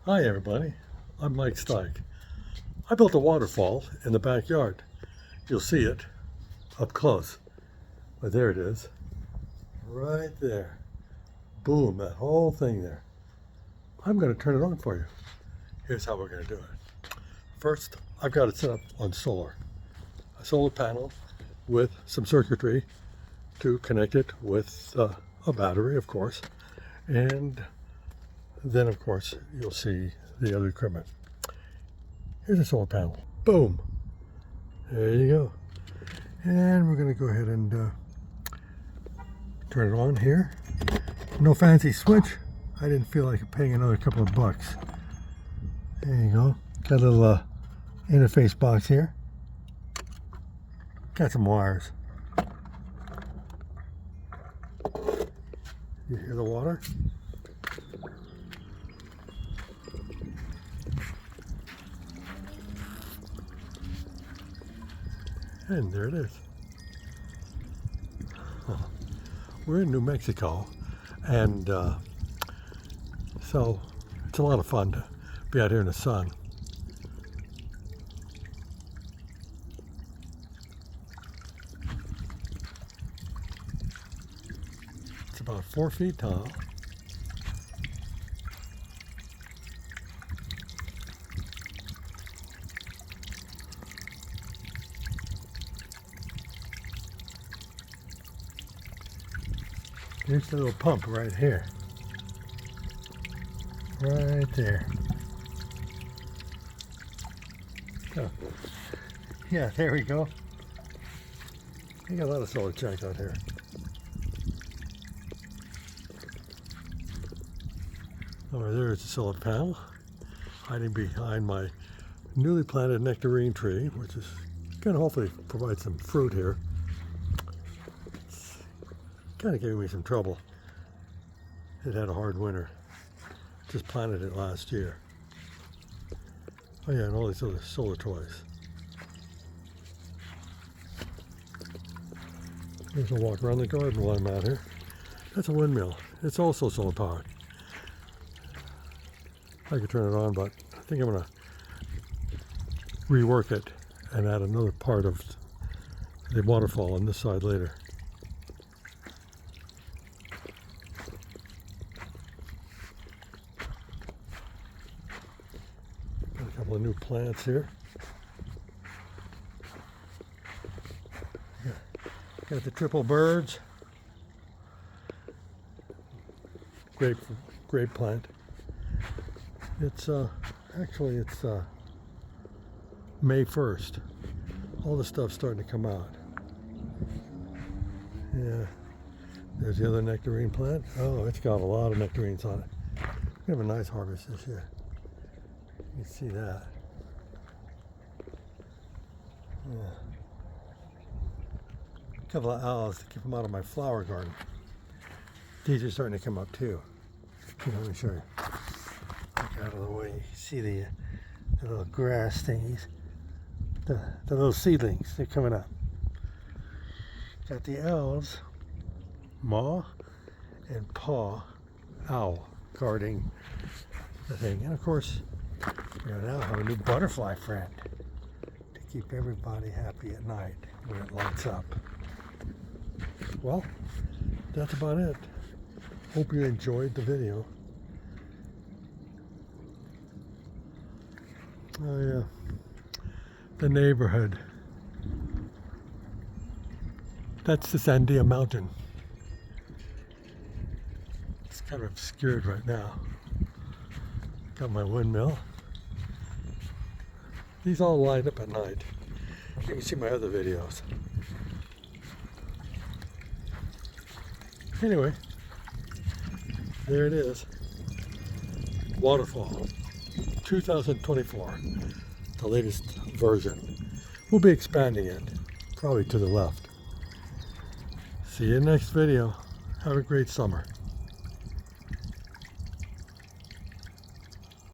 Hi everybody, I'm Mike Steik. I built a waterfall in the backyard. You'll see it up close. But there it is, right there. Boom, that whole thing there. I'm going to turn it on for you. Here's how we're going to do it. First, I've got it set up on solar. A solar panel with some circuitry to connect it with a battery, of course. And then, of course, you'll see the other equipment. Here's a solar panel. Boom. There you go. And we're going to go ahead and turn it on here. No fancy switch. I didn't feel like paying another couple of bucks. There you go. Got a little interface box here. Got some wires. You hear the water? And there it is. We're in New Mexico, and so it's a lot of fun to be out here in the sun. It's about 4 feet tall. Here's the little pump right here. Right there. Oh. Yeah, there we go. We got a lot of solar junk out here. Over there is the solar panel, hiding behind my newly planted nectarine tree, which is going to hopefully provide some fruit here. Kind of giving me some trouble. It had a hard winter. Just planted it last year. Oh yeah, and all these other solar toys. Here's a walk around the garden while I'm out here. That's a windmill. It's also solar powered. I could turn it on, but I think I'm going to rework it and add another part of the waterfall on this side later. A couple of new plants here. Got the triple birds. Grape plant. It's actually it's May 1st. All the stuff's starting to come out. Yeah. There's the other nectarine plant. Oh, it's got a lot of nectarines on it. We have a nice harvest this year. You can see that. Yeah. A couple of owls to keep them out of my flower garden. These are starting to come up too. Here, let me show you. Look out of the way. You see the little grass thingies. The little seedlings, they're coming up. Got the owls, Ma and Pa owl guarding the thing. And of course, we now have a new butterfly friend to keep everybody happy at night when it lights up. Well, that's about it. Hope you enjoyed the video. Oh yeah, the neighborhood. That's the Sandia Mountain. It's kind of obscured right now. Got my windmill. These all light up at night. You can see my other videos. Anyway, there it is. Waterfall 2024, the latest version. We'll be expanding it, probably to the left. See you next video. Have a great summer.